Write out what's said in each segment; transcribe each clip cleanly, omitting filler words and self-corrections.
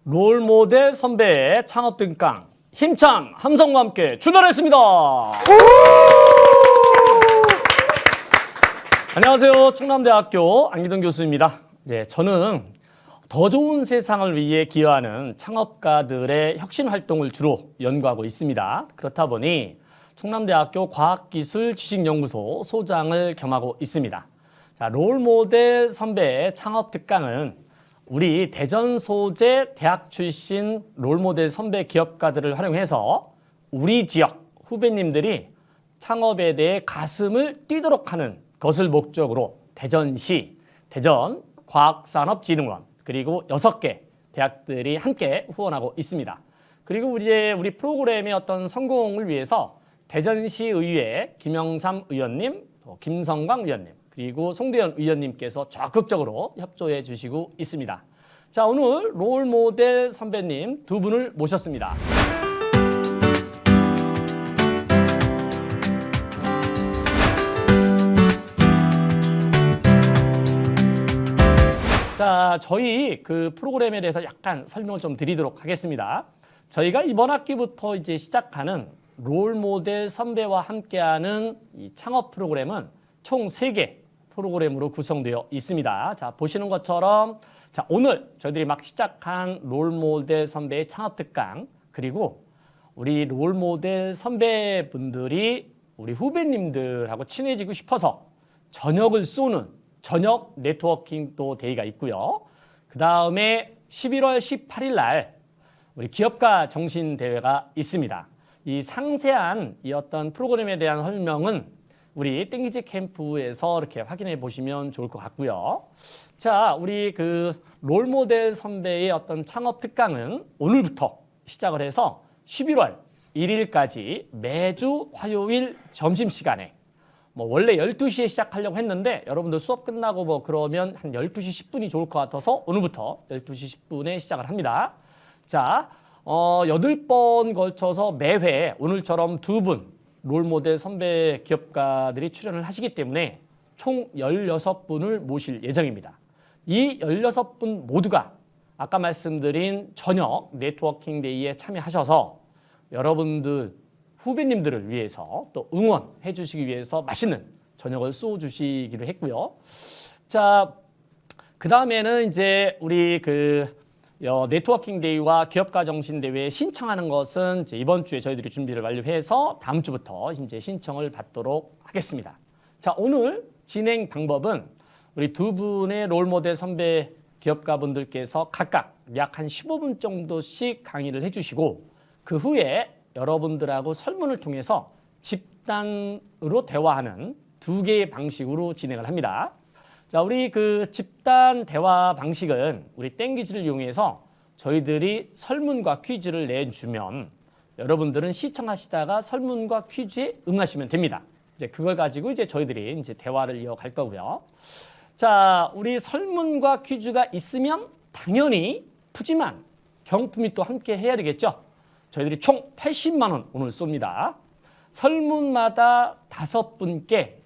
롤모델 선배의 창업 등강 힘찬 함성과 함께 출발했습니다. 안녕하세요. 충남대학교 안기동 교수입니다. 네, 저는 더 좋은 세상을 위해 기여하는 창업가들의 혁신 활동을 주로 연구하고 있습니다. 그렇다 보니 충남대학교 과학기술지식연구소 소장을 겸하고 있습니다. 자, 롤모델 선배의 창업 특강은 우리 대전 소재 대학 출신 롤모델 선배 기업가들을 활용해서 우리 지역 후배님들이 창업에 대해 가슴을 뛰도록 하는 것을 목적으로 대전시, 대전과학산업진흥원 그리고 6개 대학들이 함께 후원하고 있습니다. 그리고 우리 프로그램의 어떤 성공을 위해서 대전시의회 김영삼 의원님, 김성광 의원님 그리고 송대현 의원님께서 적극적으로 협조해 주시고 있습니다. 자, 오늘 롤모델 선배님 두 분을 모셨습니다. 자, 저희 그 프로그램에 대해서 약간 설명을 좀 드리도록 하겠습니다. 저희가 이번 학기부터 이제 시작하는 롤모델 선배와 함께하는 이 창업 프로그램은 총 3개 프로그램으로 구성되어 있습니다. 자, 보시는 것처럼 자, 오늘 저희들이 막 시작한 롤모델 선배의 창업 특강 그리고 우리 롤모델 선배분들이 우리 후배님들하고 친해지고 싶어서 저녁을 쏘는 저녁 네트워킹 또 데이가 있고요. 그 다음에 11월 18일 날 우리 기업가 정신 대회가 있습니다. 이 상세한 이 어떤 프로그램에 대한 설명은 우리 땡기지 캠프에서 이렇게 확인해 보시면 좋을 것 같고요. 자, 우리 그 롤모델 선배의 어떤 창업 특강은 오늘부터 시작을 해서 11월 1일까지 매주 화요일 점심시간에 원래 12시에 시작하려고 했는데 여러분들 수업 끝나고 그러면 한 12시 10분이 좋을 것 같아서 오늘부터 12시 10분에 시작을 합니다. 자, 8번 걸쳐서 매회 오늘처럼 2분 롤모델 선배 기업가들이 출연을 하시기 때문에 총 16분을 모실 예정입니다. 이 16분 모두가 아까 말씀드린 저녁 네트워킹 데이에 참여하셔서 여러분들 후배님들을 위해서 또 응원해 주시기 위해서 맛있는 저녁을 쏘주시기로 했고요. 자, 그 다음에는 이제 우리 그 네트워킹 데이와 기업가 정신 대회에 신청하는 것은 이제 이번 주에 저희들이 준비를 완료해서 다음 주부터 이제 신청을 받도록 하겠습니다. 자, 오늘 진행 방법은 우리 두 분의 롤모델 선배 기업가분들께서 각각 약 한 15분 정도씩 강의를 해주시고 그 후에 여러분들하고 설문을 통해서 집단으로 대화하는 2개의 방식으로 진행을 합니다. 자, 우리 그 집단 대화 방식은 우리 땡기지를 이용해서 저희들이 설문과 퀴즈를 내주면 여러분들은 시청하시다가 설문과 퀴즈에 응하시면 됩니다. 이제 그걸 가지고 이제 저희들이 이제 대화를 이어갈 거고요. 자, 우리 설문과 퀴즈가 있으면 당연히 푸짐한 경품이 또 함께 해야 되겠죠. 저희들이 총 80만 원 오늘 쏩니다. 설문마다 5분께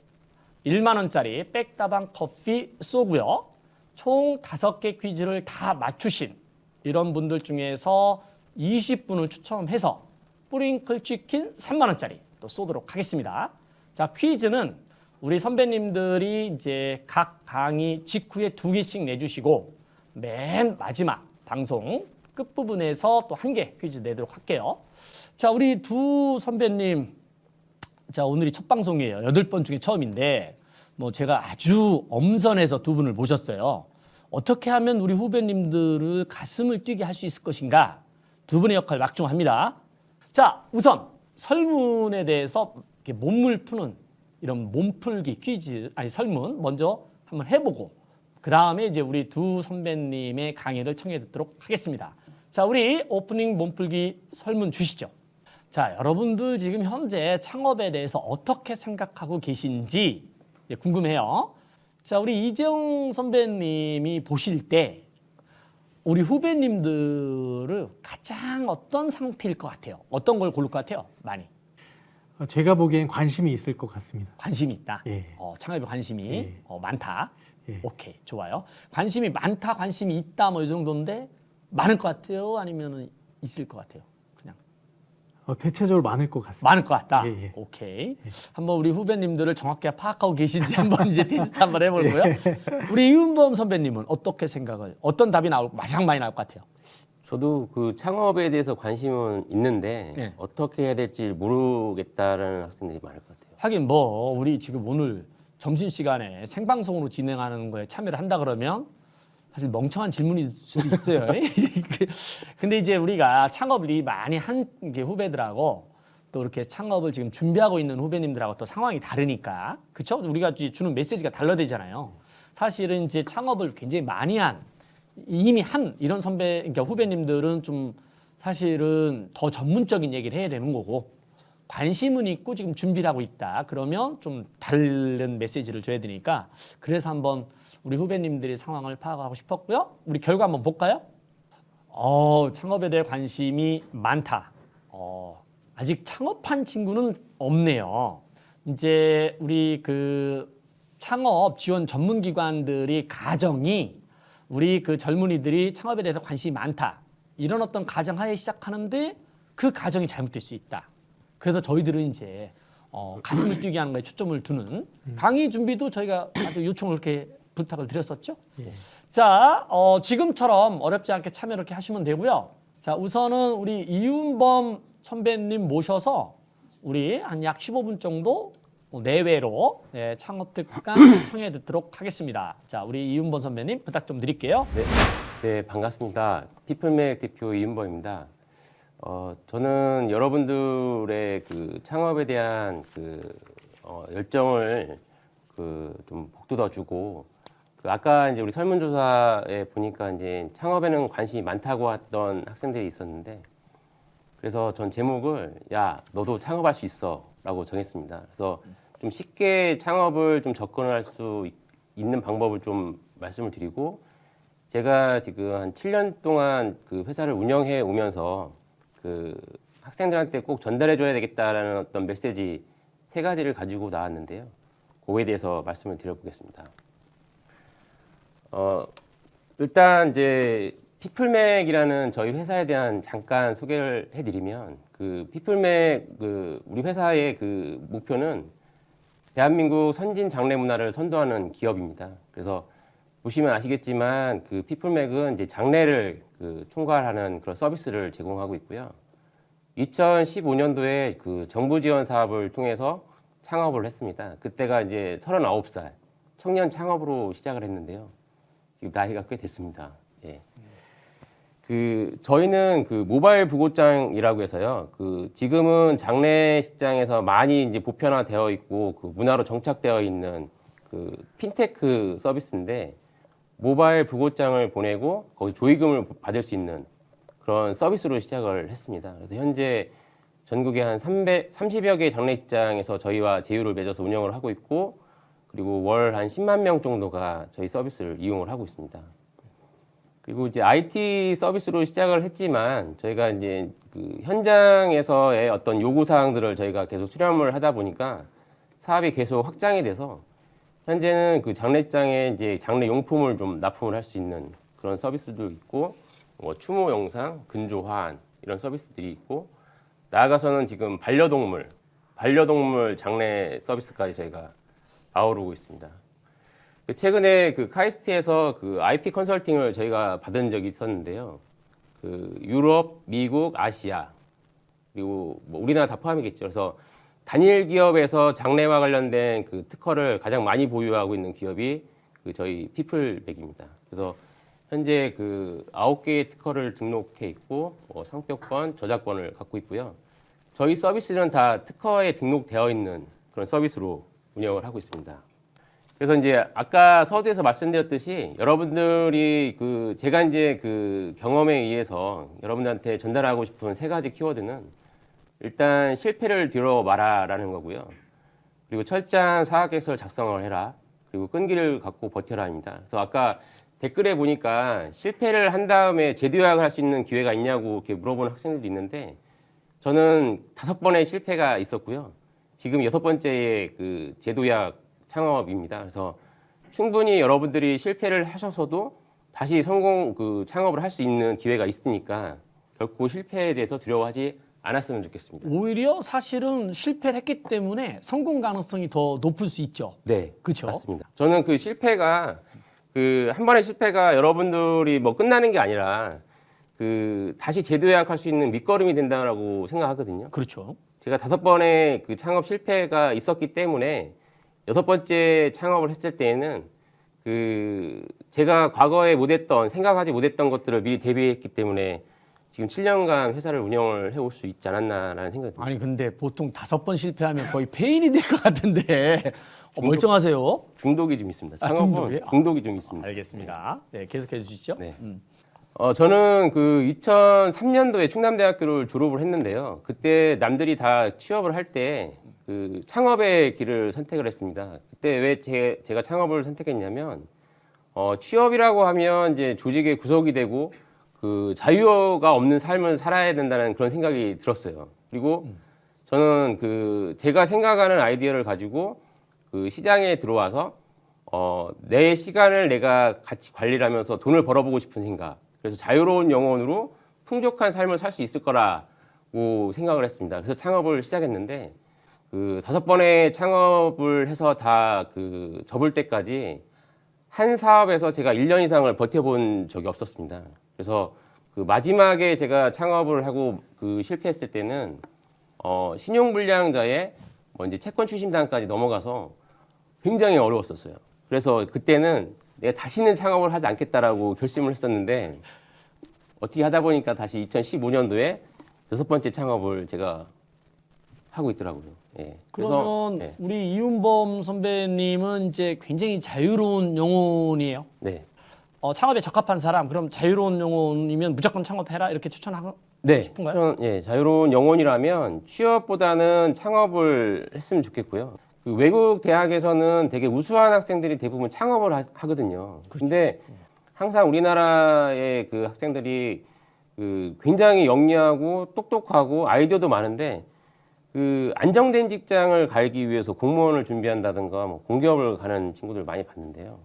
1만 원짜리 백다방 커피 쏘고요. 총 5개 퀴즈를 다 맞추신 이런 분들 중에서 20분을 추첨해서 뿌링클 치킨 3만 원짜리 또 쏘도록 하겠습니다. 자, 퀴즈는 우리 선배님들이 이제 각 강의 직후에 2개씩 내주시고 맨 마지막 방송 끝부분에서 또 1개 퀴즈 내도록 할게요. 자, 우리 두 선배님, 자, 오늘이 첫 방송이에요. 8번 중에 처음인데 제가 아주 엄선해서 두 분을 모셨어요. 어떻게 하면 우리 후배님들을 가슴을 뛰게 할 수 있을 것인가? 두 분의 역할 막중합니다. 자, 우선 설문에 대해서 이렇게 몸을 푸는 이런 몸풀기 퀴즈, 설문 먼저 한번 해보고 그 다음에 이제 우리 두 선배님의 강의를 청해 듣도록 하겠습니다. 자, 우리 오프닝 몸풀기 설문 주시죠. 자, 여러분들 지금 현재 창업에 대해서 어떻게 생각하고 계신지 궁금해요. 자, 우리 이재용 선배님이 보실 때 우리 후배님들을 가장 어떤 상태일 것 같아요? 어떤 걸 고를 것 같아요? 많이. 제가 보기엔 관심이 있을 것 같습니다. 관심이 있다. 예. 창업에 관심이 예. 많다. 예. 오케이, 좋아요. 관심이 많다, 관심이 있다 이 정도인데 많을 것 같아요? 아니면 있을 것 같아요? 그냥 대체적으로 많을 것 같습니다. 많을 것 같다. 예, 예. 오케이. 한번 우리 후배님들을 정확히 파악하고 계신지 한번 이제 테스트 한번 해보고요. 우리 이윤범 선배님은 어떻게 생각을 어떤 답이 나올 가장 많이 나올 것 같아요? 저도 그 창업에 대해서 관심은 있는데 네. 어떻게 해야 될지 모르겠다라는 학생들이 많을 것 같아요. 하긴 뭐 우리 지금 오늘 점심 시간에 생방송으로 진행하는 거에 참여를 한다 그러면 사실 멍청한 질문일 수도 있어요. 근데 이제 우리가 창업을 많이 한 게 후배들하고 또 이렇게 창업을 지금 준비하고 있는 후배님들하고 또 상황이 다르니까 그렇죠? 우리가 주는 메시지가 달라되잖아요. 사실은 이제 창업을 굉장히 많이 한 이미 한 이런 선배 그러니까 후배님들은 좀 사실은 더 전문적인 얘기를 해야 되는 거고 관심은 있고 지금 준비를 하고 있다. 그러면 좀 다른 메시지를 줘야 되니까 그래서 한번 우리 후배님들의 상황을 파악하고 싶었고요. 우리 결과 한번 볼까요? 창업에 대해 관심이 많다. 아직 창업한 친구는 없네요. 이제 우리 그 창업 지원 전문기관들이 가정이 우리 그 젊은이들이 창업에 대해서 관심이 많다. 이런 어떤 가정하에 시작하는데 그 가정이 잘못될 수 있다. 그래서 저희들은 이제 가슴을 뛰게 하는 거에 초점을 두는 강의 준비도 저희가 아주 요청을 이렇게 부탁을 드렸었죠. 예. 자, 지금처럼 어렵지 않게 참여 이렇게 하시면 되고요. 자, 우선은 우리 이윤범 선배님 모셔서 우리 한 약 15분 정도 내외로 창업 특강 청해 듣도록 하겠습니다. 자, 우리 이윤범 선배님 부탁 좀 드릴게요. 네, 반갑습니다. 피플맥 대표 이윤범입니다. 저는 여러분들의 그 창업에 대한 열정을 좀 북돋아주고 아까 이제 우리 설문조사에 보니까 이제 창업에는 관심이 많다고 했던 학생들이 있었는데 그래서 전 제목을 야 너도 창업할 수 있어라고 정했습니다. 그래서 좀 쉽게 창업을 좀 접근할 수 있는 방법을 좀 말씀을 드리고 제가 지금 한 7년 동안 그 회사를 운영해 오면서 그 학생들한테 꼭 전달해 줘야 되겠다라는 어떤 메시지 3가지를 가지고 나왔는데요. 그거에 대해서 말씀을 드려보겠습니다. 일단 이제 피플맥이라는 저희 회사에 대한 잠깐 소개를 해드리면 그 피플맥 우리 회사의 그 목표는 대한민국 선진 장래 문화를 선도하는 기업입니다. 그래서 보시면 아시겠지만 그 피플맥은 이제 장래를 총괄하는 그런 서비스를 제공하고 있고요. 2015년도에 그 정부 지원 사업을 통해서 창업을 했습니다. 그때가 이제 39살 청년 창업으로 시작을 했는데요. 지금 나이가 꽤 됐습니다. 예. 저희는 그 모바일 부고장이라고 해서요. 지금은 장례식장에서 많이 이제 보편화되어 있고 그 문화로 정착되어 있는 그 핀테크 서비스인데 모바일 부고장을 보내고 거기 조의금을 받을 수 있는 그런 서비스로 시작을 했습니다. 그래서 현재 전국에 한 30여 개 장례식장에서 저희와 제휴를 맺어서 운영을 하고 있고 그리고 월 한 10만 명 정도가 저희 서비스를 이용을 하고 있습니다. 그리고 이제 IT 서비스로 시작을 했지만 저희가 이제 그 현장에서의 어떤 요구 사항들을 저희가 계속 수렴을 하다 보니까 사업이 계속 확장이 돼서 현재는 그 장례장에 이제 장례 용품을 좀 납품을 할 수 있는 그런 서비스도 있고 뭐 추모 영상, 근조 화환 이런 서비스들이 있고 나아가서는 지금 반려동물 장례 서비스까지 저희가 아우르고 있습니다. 최근에 그 카이스트에서 그 IP 컨설팅을 저희가 받은 적이 있었는데요. 그 유럽, 미국, 아시아 그리고 뭐 우리나라 다 포함이겠죠. 그래서 단일 기업에서 장래와 관련된 그 특허를 가장 많이 보유하고 있는 기업이 그 저희 피플맥입니다. 그래서 현재 그 9개의 특허를 등록해 있고 상표권, 저작권을 갖고 있고요. 저희 서비스는 다 특허에 등록되어 있는 그런 서비스로 운영을 하고 있습니다. 그래서 이제 아까 서두에서 말씀드렸듯이 여러분들이 제가 이제 그 경험에 의해서 여러분들한테 전달하고 싶은 3가지 키워드는 일단 실패를 뒤로 마라라는 거고요. 그리고 철저한 사업계획서를 작성을 해라. 그리고 끈기를 갖고 버텨라입니다. 그래서 아까 댓글에 보니까 실패를 한 다음에 재도약을 할 수 있는 기회가 있냐고 이렇게 물어보는 학생들도 있는데 저는 5번의 실패가 있었고요. 지금 6번째의 그 재도약 창업입니다. 그래서 충분히 여러분들이 실패를 하셔서도 다시 성공 창업을 할 수 있는 기회가 있으니까 결코 실패에 대해서 두려워하지 않았으면 좋겠습니다. 오히려 사실은 실패를 했기 때문에 성공 가능성이 더 높을 수 있죠. 네, 그렇죠. 맞습니다. 저는 그 실패가 한 번의 실패가 여러분들이 뭐 끝나는 게 아니라 다시 재도약할 수 있는 밑거름이 된다고 생각하거든요. 그렇죠. 제가 5번의 그 창업 실패가 있었기 때문에 6번째 창업을 했을 때에는 제가 과거에 못했던 생각하지 못했던 것들을 미리 대비했기 때문에 지금 7년간 회사를 운영을 해올 수 있지 않았나라는 생각이 듭니다. 아니 근데 보통 5번 실패하면 거의 폐인이 될 것 같은데 멀쩡하세요? 중독이 좀 있습니다. 아, 창업은 중독이에요? 중독이 좀 있습니다. 알겠습니다. 네, 계속해 주시죠. 네. 저는 2003년도에 충남대학교를 졸업을 했는데요. 그때 남들이 다 취업을 할 때 창업의 길을 선택을 했습니다. 그때 왜 제가 창업을 선택했냐면 취업이라고 하면 이제 조직의 구속이 되고 자유가 없는 삶을 살아야 된다는 그런 생각이 들었어요. 그리고 저는 제가 생각하는 아이디어를 가지고 시장에 들어와서 내 시간을 내가 같이 관리를 하면서 돈을 벌어보고 싶은 생각. 그래서 자유로운 영혼으로 풍족한 삶을 살 수 있을 거라고 생각을 했습니다. 그래서 창업을 시작했는데 5번의 창업을 해서 다 접을 때까지 한 사업에서 제가 1년 이상을 버텨본 적이 없었습니다. 그래서 마지막에 제가 창업을 하고 실패했을 때는 신용불량자의 이제 채권 추심단까지 넘어가서 굉장히 어려웠었어요. 그래서 그때는 내가 다시는 창업을 하지 않겠다라고 결심을 했었는데 어떻게 하다 보니까 다시 2015년도에 6번째 창업을 제가 하고 있더라고요. 예. 그러면 예. 우리 이윤범 선배님은 이제 굉장히 자유로운 영혼이에요. 네. 창업에 적합한 사람, 그럼 자유로운 영혼이면 무조건 창업해라 이렇게 추천하고 네. 싶은가요? 저는, 예, 자유로운 영혼이라면 취업보다는 창업을 했으면 좋겠고요. 외국 대학에서는 되게 우수한 학생들이 대부분 창업을 하거든요. 근데 항상 우리나라의 학생들이 굉장히 영리하고 똑똑하고 아이디어도 많은데 안정된 직장을 가기 위해서 공무원을 준비한다든가 뭐 공기업을 가는 친구들 많이 봤는데요.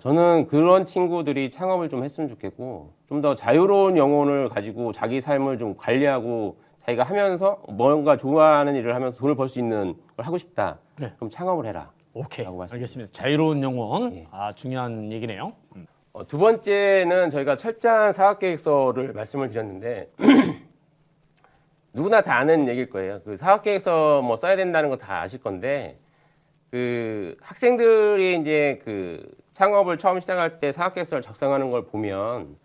저는 그런 친구들이 창업을 좀 했으면 좋겠고 좀 더 자유로운 영혼을 가지고 자기 삶을 좀 관리하고 자기가 하면서 뭔가 좋아하는 일을 하면서 돈을 벌 수 있는 걸 하고 싶다. 네. 그럼 창업을 해라. 오케이, 라고 말씀드립니다. 알겠습니다. 자유로운 영혼, 예. 중요한 얘기네요. 두 번째는 저희가 철저한 사업계획서를 말씀을 드렸는데 누구나 다 아는 얘기일 거예요. 사업계획서 뭐 써야 된다는 거 다 아실 건데 학생들이 이제 창업을 처음 시작할 때 사업계획서를 작성하는 걸 보면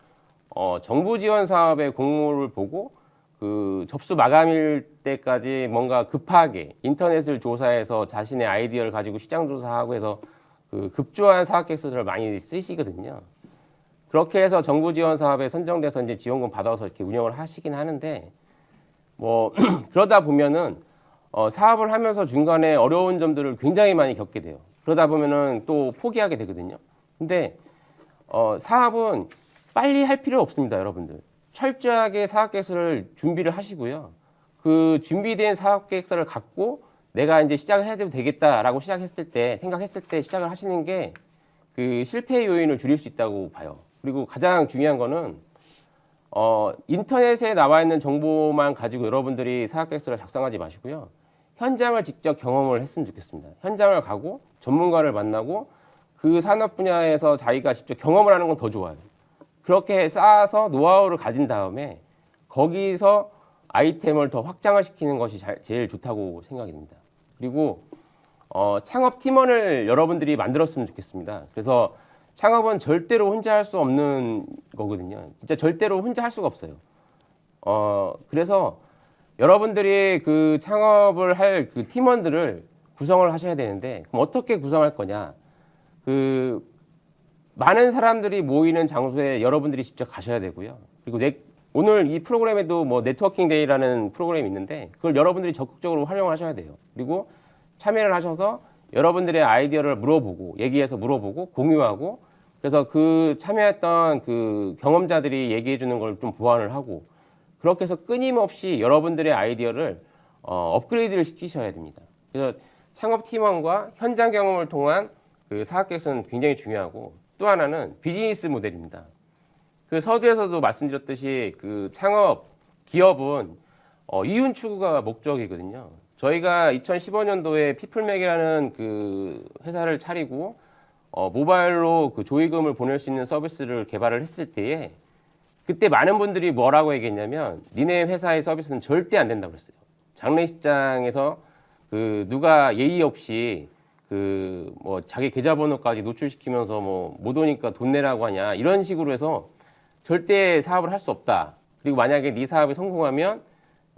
정부 지원 사업의 공모를 보고 접수 마감일 때까지 뭔가 급하게 인터넷을 조사해서 자신의 아이디어를 가지고 시장 조사하고 해서 급조한 사업계획서를 많이 쓰시거든요. 그렇게 해서 정부 지원 사업에 선정돼서 이제 지원금 받아서 이렇게 운영을 하시긴 하는데 뭐 그러다 보면은 사업을 하면서 중간에 어려운 점들을 굉장히 많이 겪게 돼요. 그러다 보면은 또 포기하게 되거든요. 근데 사업은 빨리 할 필요 없습니다, 여러분들. 철저하게 사업계획서를 준비를 하시고요. 준비된 사업계획서를 갖고 내가 이제 시작을 해야 되겠다라고 생각했을 때 시작을 하시는 게 실패 요인을 줄일 수 있다고 봐요. 그리고 가장 중요한 거는 인터넷에 나와 있는 정보만 가지고 여러분들이 사업계획서를 작성하지 마시고요. 현장을 직접 경험을 했으면 좋겠습니다. 현장을 가고 전문가를 만나고 그 산업 분야에서 자기가 직접 경험을 하는 건 더 좋아요. 그렇게 쌓아서 노하우를 가진 다음에 거기서 아이템을 더 확장을 시키는 것이 제일 좋다고 생각이 듭니다. 그리고 창업 팀원을 여러분들이 만들었으면 좋겠습니다. 그래서 창업은 절대로 혼자 할 수 없는 거거든요. 진짜 절대로 혼자 할 수가 없어요. 그래서 여러분들이 창업을 할 팀원들을 구성을 하셔야 되는데 그럼 어떻게 구성할 거냐? 많은 사람들이 모이는 장소에 여러분들이 직접 가셔야 되고요. 그리고 오늘 이 프로그램에도 뭐 네트워킹 데이라는 프로그램이 있는데 그걸 여러분들이 적극적으로 활용하셔야 돼요. 그리고 참여를 하셔서 여러분들의 아이디어를 얘기해서 물어보고 공유하고 그래서 참여했던 경험자들이 얘기해 주는 걸 좀 보완을 하고 그렇게 해서 끊임없이 여러분들의 아이디어를 업그레이드를 시키셔야 됩니다. 그래서 창업 팀원과 현장 경험을 통한 사업계획서는 굉장히 중요하고 또 하나는 비즈니스 모델입니다. 그 서두에서도 말씀드렸듯이 그 창업 기업은 이윤 추구가 목적이거든요. 저희가 2015년도에 피플맥이라는 그 회사를 차리고 모바일로 그 조의금을 보낼 수 있는 서비스를 개발을 했을 때에 그때 많은 분들이 뭐라고 얘기했냐면 니네 회사의 서비스는 절대 안 된다고 그랬어요. 장례식장에서 그 누가 예의 없이 그 뭐 자기 계좌번호까지 노출시키면서 뭐 못 오니까 돈 내라고 하냐 이런 식으로 해서 절대 사업을 할 수 없다. 그리고 만약에 네 사업이 성공하면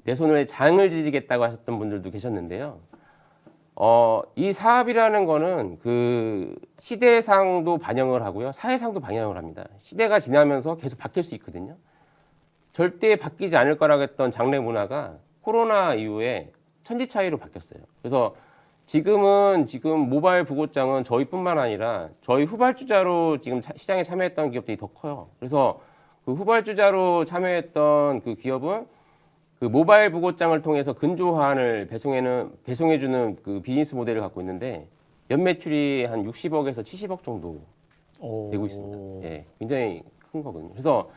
내 손에 장을 지지겠다고 하셨던 분들도 계셨는데요. 이 사업이라는 거는 그 시대상도 반영을 하고요. 사회상도 반영을 합니다. 시대가 지나면서 계속 바뀔 수 있거든요. 절대 바뀌지 않을 거라고 했던 장례 문화가 코로나 이후에 천지차이로 바뀌었어요. 그래서 지금 모바일 부고장은 저희뿐만 아니라 저희 후발주자로 지금 시장에 참여했던 기업들이 더 커요. 그래서 그 후발주자로 참여했던 그 기업은 그 모바일 부고장을 통해서 근조화환을 배송해주는 그 비즈니스 모델을 갖고 있는데 연매출이 한 60억에서 70억 정도 되고 있습니다. 예, 굉장히 큰 거거든요. 그래서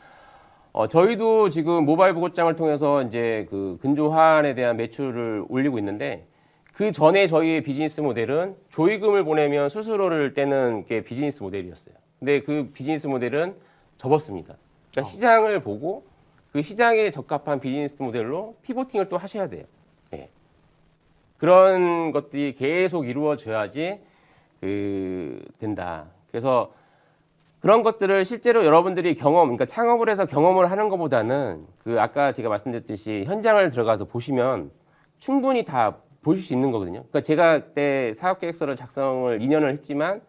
저희도 지금 모바일 부고장을 통해서 이제 그 근조환에 대한 매출을 올리고 있는데 그 전에 저희의 비즈니스 모델은 조의금을 보내면 수수료를 떼는 게 비즈니스 모델이었어요. 근데 그 비즈니스 모델은 접었습니다. 그러니까 시장을 보고 그 시장에 적합한 비즈니스 모델로 피보팅을 또 하셔야 돼요. 예. 그런 것들이 계속 이루어져야지 된다. 그래서 그런 것들을 실제로 여러분들이 그러니까 창업을 해서 경험을 하는 것보다는 그 아까 제가 말씀드렸듯이 현장을 들어가서 보시면 충분히 다 보실 수 있는 거거든요. 그러니까 제가 그때 사업계획서를 작성을 2년을 했지만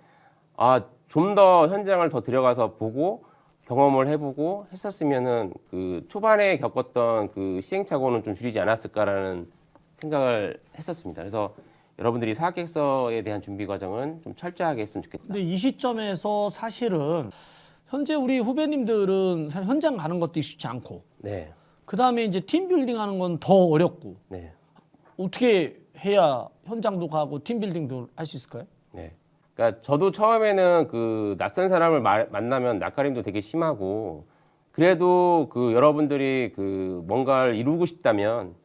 좀 더 현장을 더 들어가서 보고 경험을 해보고 했었으면은 그 초반에 겪었던 그 시행착오는 좀 줄이지 않았을까라는 생각을 했었습니다. 그래서 여러분들이 사업계획서에 대한 준비 과정은 좀 철저하게 했으면 좋겠다. 근데 이 시점에서 사실은 현재 우리 후배님들은 사실 현장 가는 것도 쉽지 않고, 네, 그 다음에 이제 팀 빌딩하는 건 더 어렵고, 네, 어떻게 해야 현장도 가고 팀 빌딩도 할 수 있을까요? 네. 그러니까 저도 처음에는 그 낯선 사람을 만나면 낯가림도 되게 심하고 그래도 그 여러분들이 그 뭔가를 이루고 싶다면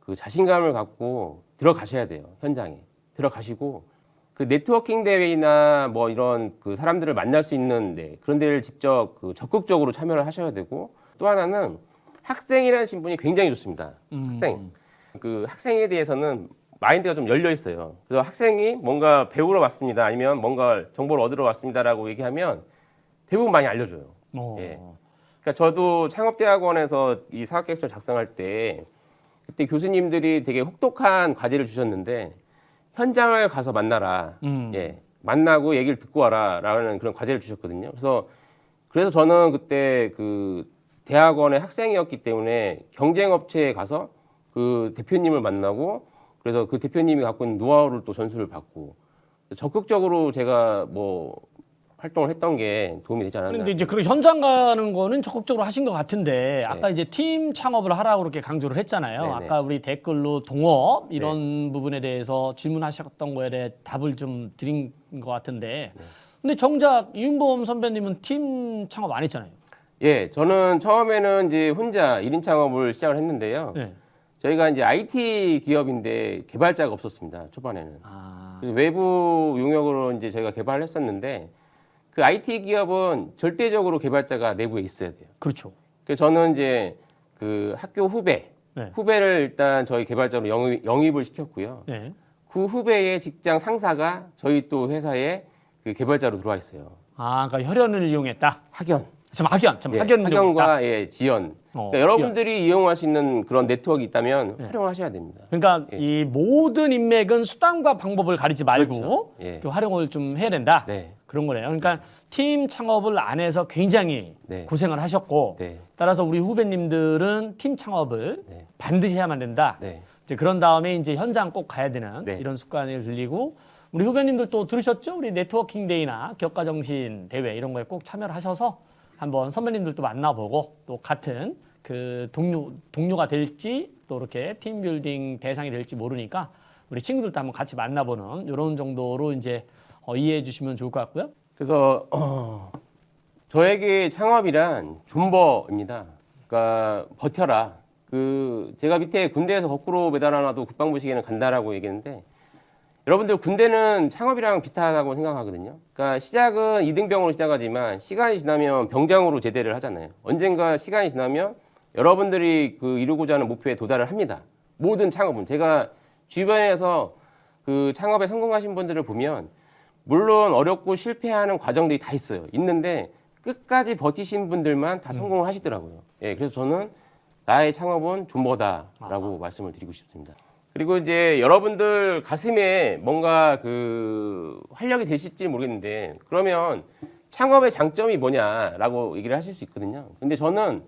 그 자신감을 갖고 들어가셔야 돼요. 현장에 들어가시고 그 네트워킹 대회나 뭐 이런 그 사람들을 만날 수 있는 그런 데를 직접 그 적극적으로 참여를 하셔야 되고 또 하나는 학생이라는 신분이 굉장히 좋습니다. 학생 그 학생에 대해서는 마인드가 좀 열려 있어요. 그래서 학생이 뭔가 배우러 왔습니다. 아니면 뭔가 정보를 얻으러 왔습니다라고 얘기하면 대부분 많이 알려줘요. 예. 그러니까 저도 창업대학원에서 이 사업계획서를 작성할 때 그때 교수님들이 되게 혹독한 과제를 주셨는데 현장을 가서 만나라. 예. 만나고 얘기를 듣고 와라라는 그런 과제를 주셨거든요. 그래서 저는 그때 그 대학원의 학생이었기 때문에 경쟁업체에 가서 그 대표님을 만나고 그래서 그 대표님이 갖고 있는 노하우를 또 전수를 받고 적극적으로 제가 뭐 활동을 했던 게 도움이 되지 않았나. 그런데 이제 그 현장 가는 거는 적극적으로 하신 것 같은데 아까 이제 팀 창업을 하라고 그렇게 강조를 했잖아요. 네네. 아까 우리 댓글로 동업 이런 부분에 대해서 질문하셨던 거에 대해 답을 좀 드린 것 같은데 근데 정작 이윤범 선배님은 팀 창업 안 했잖아요. 예, 저는 처음에는 이제 혼자 1인 창업을 시작을 했는데요. 네. 저희가 이제 IT 기업인데 개발자가 없었습니다. 초반에는. 그래서 외부 용역으로 이제 저희가 개발을 했었는데 그 IT 기업은 절대적으로 개발자가 내부에 있어야 돼요. 그렇죠. 그래서 저는 이제 그 학교 후배를 일단 저희 개발자로 영입을 시켰고요. 네. 그 후배의 직장 상사가 저희 또 회사에 그 개발자로 들어와 있어요. 그러니까 혈연을 이용했다. 학연. 학연과 예, 지연. 그러니까 여러분들이 이용할 수 있는 그런 네트워크가 있다면 활용하셔야 됩니다. 그러니까 이 모든 인맥은 수단과 방법을 가리지 말고 그렇죠. 예. 그 활용을 좀 해야 된다. 네. 그런 거네요. 그러니까 팀 창업을 안 해서 굉장히 네. 고생을 하셨고 네. 따라서 우리 후배님들은 팀 창업을 네. 반드시 해야만 된다. 네. 이제 그런 다음에 이제 현장 꼭 가야 되는 네. 이런 습관을 들리고 우리 후배님들 또 들으셨죠? 우리 네트워킹 데이나 격가정신 대회 이런 거에 꼭 참여를 하셔서 한번 선배님들도 만나보고 또 같은 그 동료가 될지 또 이렇게 팀 빌딩 대상이 될지 모르니까 우리 친구들도 한번 같이 만나보는 이런 정도로 이제 이해해 주시면 좋을 것 같고요. 그래서 저에게 창업이란 존버입니다. 그러니까 버텨라. 제가 밑에 군대에서 거꾸로 매달 하나도 국방부 시계는 간다라고 얘기했는데 여러분들 군대는 창업이랑 비슷하다고 생각하거든요. 그러니까 시작은 이등병으로 시작하지만 시간이 지나면 병장으로 제대를 하잖아요. 언젠가 시간이 지나면 여러분들이 이루고자 하는 목표에 도달을 합니다. 모든 창업은 제가 주변에서 창업에 성공하신 분들을 보면 물론 어렵고 실패하는 과정들이 다 있는데 끝까지 버티신 분들만 다 성공을 하시더라고요. 예, 그래서 저는 나의 창업은 존버다라고 말씀을 드리고 싶습니다. 그리고 이제 여러분들 가슴에 뭔가 활력이 되실지 모르겠는데 그러면 창업의 장점이 뭐냐라고 얘기를 하실 수 있거든요. 근데 저는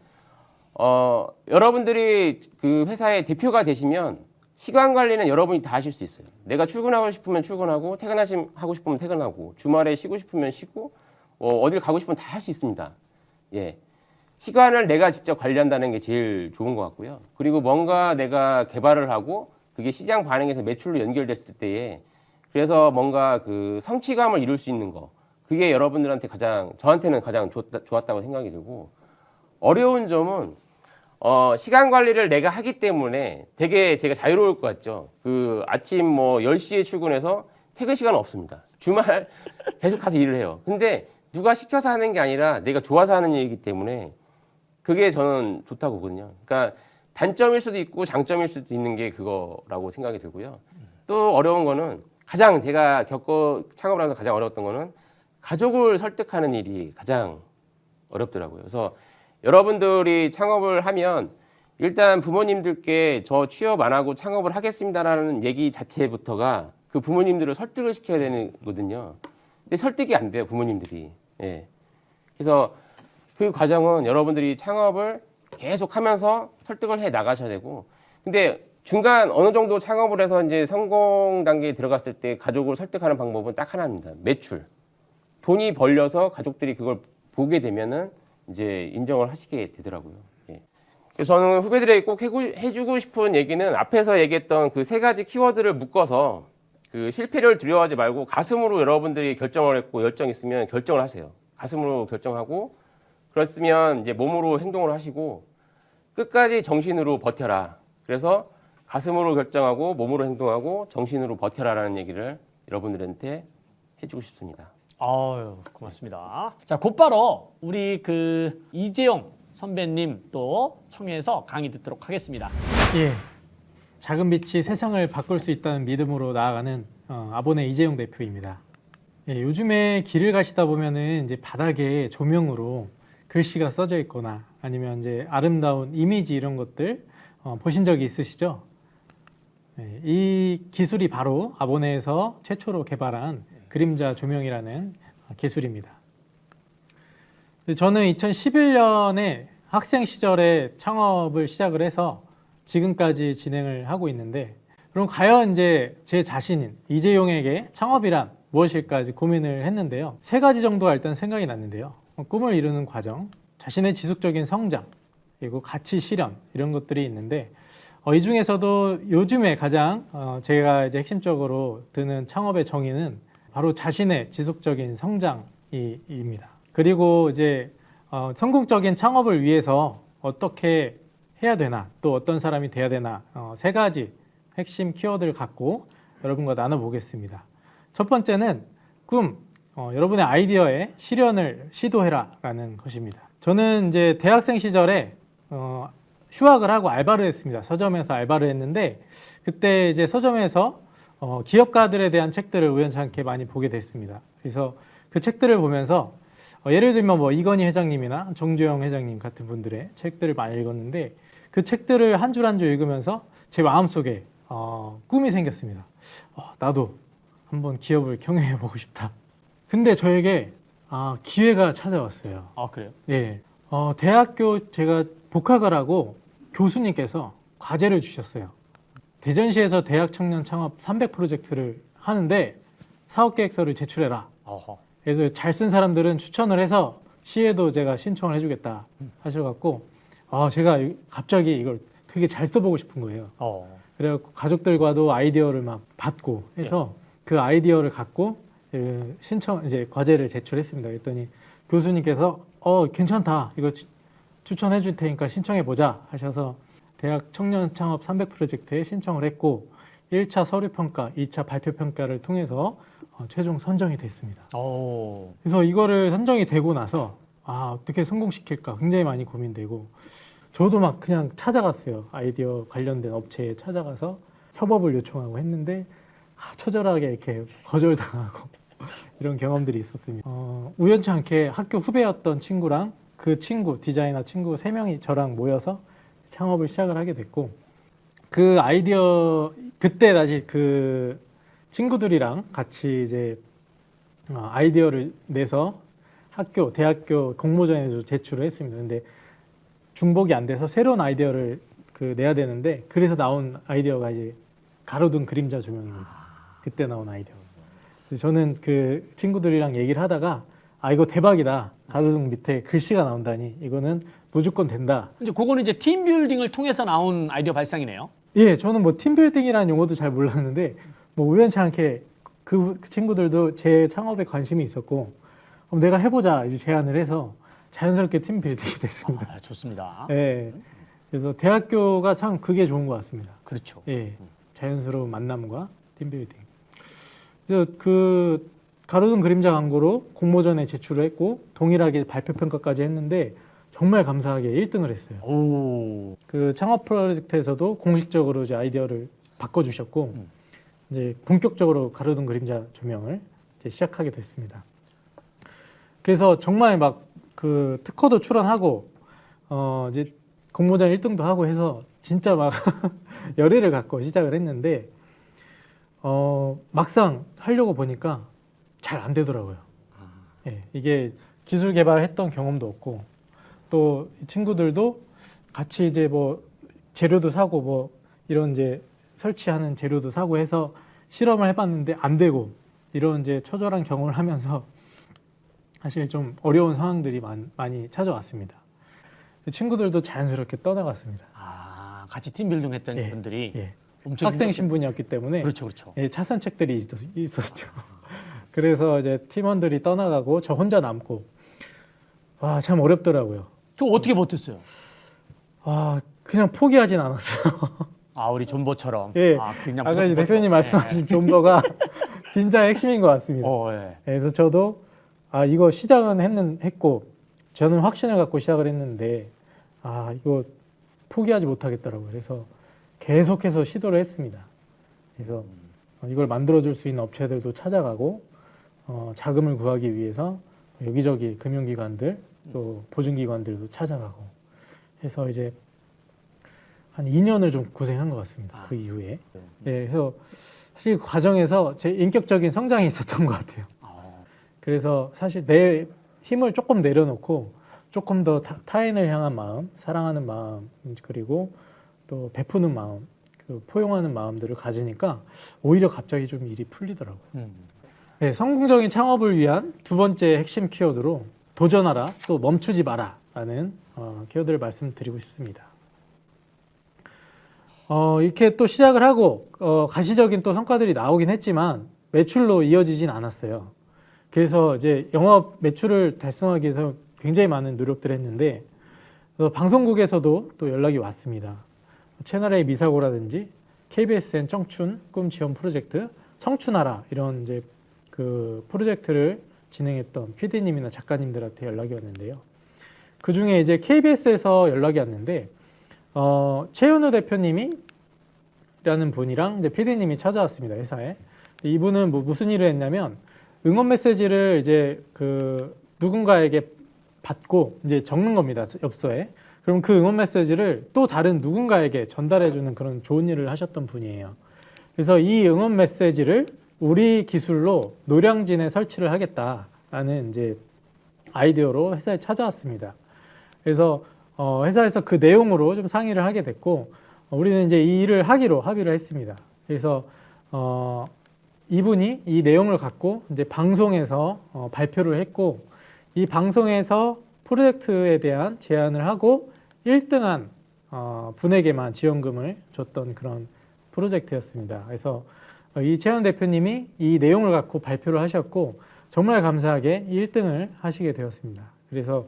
여러분들이 회사의 대표가 되시면 시간 관리는 여러분이 다 하실 수 있어요. 내가 출근하고 싶으면 출근하고 하고 싶으면 퇴근하고 주말에 쉬고 싶으면 쉬고 어딜 가고 싶으면 다 할 수 있습니다. 예. 시간을 내가 직접 관리한다는 게 제일 좋은 것 같고요. 그리고 뭔가 내가 개발을 하고 그게 시장 반응에서 매출로 연결됐을 때에 그래서 뭔가 성취감을 이룰 수 있는 거 그게 여러분들한테 저한테는 가장 좋았다고 생각이 들고 어려운 점은 시간 관리를 내가 하기 때문에 되게 제가 자유로울 것 같죠. 아침 10시에 출근해서 퇴근 시간은 없습니다. 주말 계속 가서 일을 해요. 근데 누가 시켜서 하는 게 아니라 내가 좋아서 하는 일이기 때문에 그게 저는 좋다고 보거든요. 그러니까 단점일 수도 있고 장점일 수도 있는 게 그거라고 생각이 들고요. 또 어려운 거는 제가 창업을 하면서 가장 어려웠던 거는 가족을 설득하는 일이 가장 어렵더라고요. 그래서 여러분들이 창업을 하면 일단 부모님들께 저 취업 안 하고 창업을 하겠습니다라는 얘기 자체부터가 그 부모님들을 설득을 시켜야 되거든요. 근데 설득이 안 돼요, 부모님들이. 예. 그래서 그 과정은 여러분들이 창업을 계속 하면서 설득을 해 나가셔야 되고 근데 중간 어느 정도 창업을 해서 이제 성공 단계에 들어갔을 때 가족을 설득하는 방법은 딱 하나입니다. 매출. 돈이 벌려서 가족들이 그걸 보게 되면은 이제 인정을 하시게 되더라고요. 예. 그래서 저는 후배들에게 꼭 해주고 싶은 얘기는 앞에서 얘기했던 그 3가지 키워드를 묶어서 실패를 두려워하지 말고 가슴으로 여러분들이 결정을 했고 열정 있으면 결정을 하세요. 가슴으로 결정하고 그렇으면 이제 몸으로 행동을 하시고 끝까지 정신으로 버텨라. 그래서 가슴으로 결정하고 몸으로 행동하고 정신으로 버텨라라는 얘기를 여러분들한테 해주고 싶습니다. 아유, 고맙습니다. 자, 곧바로 우리 이재용 선배님 또 청해서 강의 듣도록 하겠습니다. 예, 작은 빛이 세상을 바꿀 수 있다는 믿음으로 나아가는 아보네 이재용 대표입니다. 예, 요즘에 길을 가시다 보면은 이제 바닥에 조명으로 글씨가 써져 있거나 아니면 이제 아름다운 이미지 이런 것들 보신 적이 있으시죠? 예, 이 기술이 바로 아보네에서 최초로 개발한 그림자 조명이라는 기술입니다. 저는 2011년에 학생 시절에 창업을 시작을 해서 지금까지 진행을 하고 있는데 그럼 과연 이제 제 자신인 이재용에게 창업이란 무엇일까 고민을 했는데요. 3가지 정도가 일단 생각이 났는데요. 꿈을 이루는 과정, 자신의 지속적인 성장, 그리고 가치 실현 이런 것들이 있는데 이 중에서도 요즘에 가장 제가 이제 핵심적으로 드는 창업의 정의는 바로 자신의 지속적인 성장입니다. 그리고 이제 성공적인 창업을 위해서 어떻게 해야 되나 또 어떤 사람이 돼야 되나 3가지 핵심 키워드를 갖고 여러분과 나눠보겠습니다. 첫 번째는 꿈, 여러분의 아이디어에 실현을 시도해라 라는 것입니다. 저는 이제 대학생 시절에 휴학을 하고 알바를 했습니다. 서점에서 알바를 했는데 그때 이제 서점에서 기업가들에 대한 책들을 우연찮게 많이 보게 됐습니다. 그래서 그 책들을 보면서 예를 들면 이건희 회장님이나 정주영 회장님 같은 분들의 책들을 많이 읽었는데 그 책들을 한 줄 한 줄 읽으면서 제 마음속에 꿈이 생겼습니다. 나도 한번 기업을 경영해 보고 싶다. 근데 저에게 기회가 찾아왔어요. 아, 그래요? 예. 대학교 제가 복학을 하고 교수님께서 과제를 주셨어요. 대전시에서 대학 청년 창업 300 프로젝트를 하는데 사업계획서를 제출해라. 어허. 그래서 잘 쓴 사람들은 추천을 해서 시에도 제가 신청을 해주겠다 하셔갖고 제가 갑자기 이걸 되게 잘 써보고 싶은 거예요. 그래갖고 가족들과도 아이디어를 막 받고 해서 그 아이디어를 갖고 신청 이제 과제를 제출했습니다. 그랬더니 교수님께서 괜찮다. 이거 추천해 줄 테니까 신청해 보자 하셔서 대학 청년 창업 300 프로젝트에 신청을 했고 1차 서류 평가, 2차 발표 평가를 통해서 최종 선정이 됐습니다. 오. 그래서 이거를 선정이 되고 나서 어떻게 성공시킬까 굉장히 많이 고민되고 저도 막 그냥 찾아갔어요. 아이디어 관련된 업체에 찾아가서 협업을 요청하고 했는데 처절하게 이렇게 거절당하고 이런 경험들이 있었습니다. 우연치 않게 학교 후배였던 친구랑 그 친구, 디자이너 친구 3명이 저랑 모여서 창업을 시작을 하게 됐고 그 아이디어 그때 다시 그 친구들이랑 같이 이제 아이디어를 내서 대학교 공모전에도 제출을 했습니다. 근데 중복이 안 돼서 새로운 아이디어를 내야 되는데 그래서 나온 아이디어가 이제 가로등 그림자 조명입니다. 그때 나온 아이디어. 그래서 저는 그 친구들이랑 얘기를 하다가 이거 대박이다. 가로등 밑에 글씨가 나온다니 이거는 무조건 된다. 이제 그거는 이제 팀 빌딩을 통해서 나온 아이디어 발상이네요. 예, 저는 뭐 팀빌딩이라는 용어도 잘 몰랐는데 뭐 우연치 않게 그 친구들도 제 창업에 관심이 있었고 그럼 내가 해보자 이제 제안을 해서 자연스럽게 팀빌딩이 됐습니다. 좋습니다. 예, 그래서 대학교가 참 그게 좋은 것 같습니다. 그렇죠. 예, 자연스러운 만남과 팀빌딩. 그래서 그 가로등 그림자 광고로 공모전에 제출을 했고 동일하게 발표 평가까지 했는데 정말 감사하게 1등을 했어요. 오. 그 창업 프로젝트에서도 공식적으로 이제 아이디어를 바꿔주셨고 이제 본격적으로 가로등 그림자 조명을 이제 시작하게 됐습니다. 그래서 정말 막 그 특허도 출원하고 이제 공모전 1등도 하고 해서 진짜 막 열의를 갖고 시작을 했는데 막상 하려고 보니까 잘 안 되더라고요. 예, 이게 기술 개발했던 경험도 없고 또 친구들도 같이 이제 뭐 재료도 사고 뭐 이런 이제 설치하는 재료도 사고 해서 실험을 해봤는데 안 되고 이런 이제 처절한 경험을 하면서 사실 좀 어려운 상황들이 많이 찾아왔습니다. 친구들도 자연스럽게 떠나갔습니다. 같이 팀 빌딩 했던 예, 분들이 예. 엄청 학생 힘들었겠- 신분이었기 때문에 그렇죠, 그렇죠. 예, 차선책들이 있었죠. 그래서 이제 팀원들이 떠나가고 저 혼자 남고 와, 참 어렵더라고요. 저 어떻게 버텼어요? 그냥 포기하진 않았어요. 우리 존버처럼. 예. 그냥 아까 이제 무조건 대표님 버텨. 말씀하신 존버가 진짜 핵심인 것 같습니다. 예. 그래서 저도 이거 시작은 했고 저는 확신을 갖고 시작을 했는데 이거 포기하지 못하겠더라고요. 그래서 계속해서 시도를 했습니다. 그래서 이걸 만들어줄 수 있는 업체들도 찾아가고 자금을 구하기 위해서 여기저기 금융기관들 또 보증기관들도 찾아가고 해서 이제 한 2년을 좀 고생한 것 같습니다. 그 이후에. 네, 그래서 사실 그 과정에서 제 인격적인 성장이 있었던 것 같아요. 그래서 사실 내 힘을 조금 내려놓고 조금 더 타인을 향한 마음, 사랑하는 마음, 그리고 또 베푸는 마음, 포용하는 마음들을 가지니까 오히려 갑자기 좀 일이 풀리더라고요. 네, 성공적인 창업을 위한 두 번째 핵심 키워드로 도전하라, 또 멈추지 마라 라는 키워드를 말씀드리고 싶습니다. 이렇게 또 시작을 하고 가시적인 또 성과들이 나오긴 했지만 매출로 이어지진 않았어요. 그래서 이제 영업 매출을 달성하기 위해서 굉장히 많은 노력들을 했는데 방송국에서도 또 연락이 왔습니다. 채널A 미사고라든지 KBSN 청춘 꿈 지원 프로젝트 청춘하라 이런 이제 그 프로젝트를 진행했던 PD님이나 작가님들한테 연락이 왔는데요. 그 중에 이제 KBS에서 연락이 왔는데 최윤우 대표님이라는 분이랑 이제 PD님이 찾아왔습니다, 회사에. 이분은 무슨 일을 했냐면 응원 메시지를 이제 그 누군가에게 받고 이제 적는 겁니다, 엽서에. 그럼 그 응원 메시지를 또 다른 누군가에게 전달해주는 그런 좋은 일을 하셨던 분이에요. 그래서 이 응원 메시지를 우리 기술로 노량진에 설치를 하겠다라는 이제 아이디어로 회사에 찾아왔습니다. 그래서 회사에서 그 내용으로 좀 상의를 하게 됐고 우리는 이제 이 일을 하기로 합의를 했습니다. 그래서 이분이 이 내용을 갖고 이제 방송에서 발표를 했고 이 방송에서 프로젝트에 대한 제안을 하고 1등한 분에게만 지원금을 줬던 그런 프로젝트였습니다. 그래서 이 최현 대표님이 이 내용을 갖고 발표를 하셨고 정말 감사하게 1등을 하시게 되었습니다. 그래서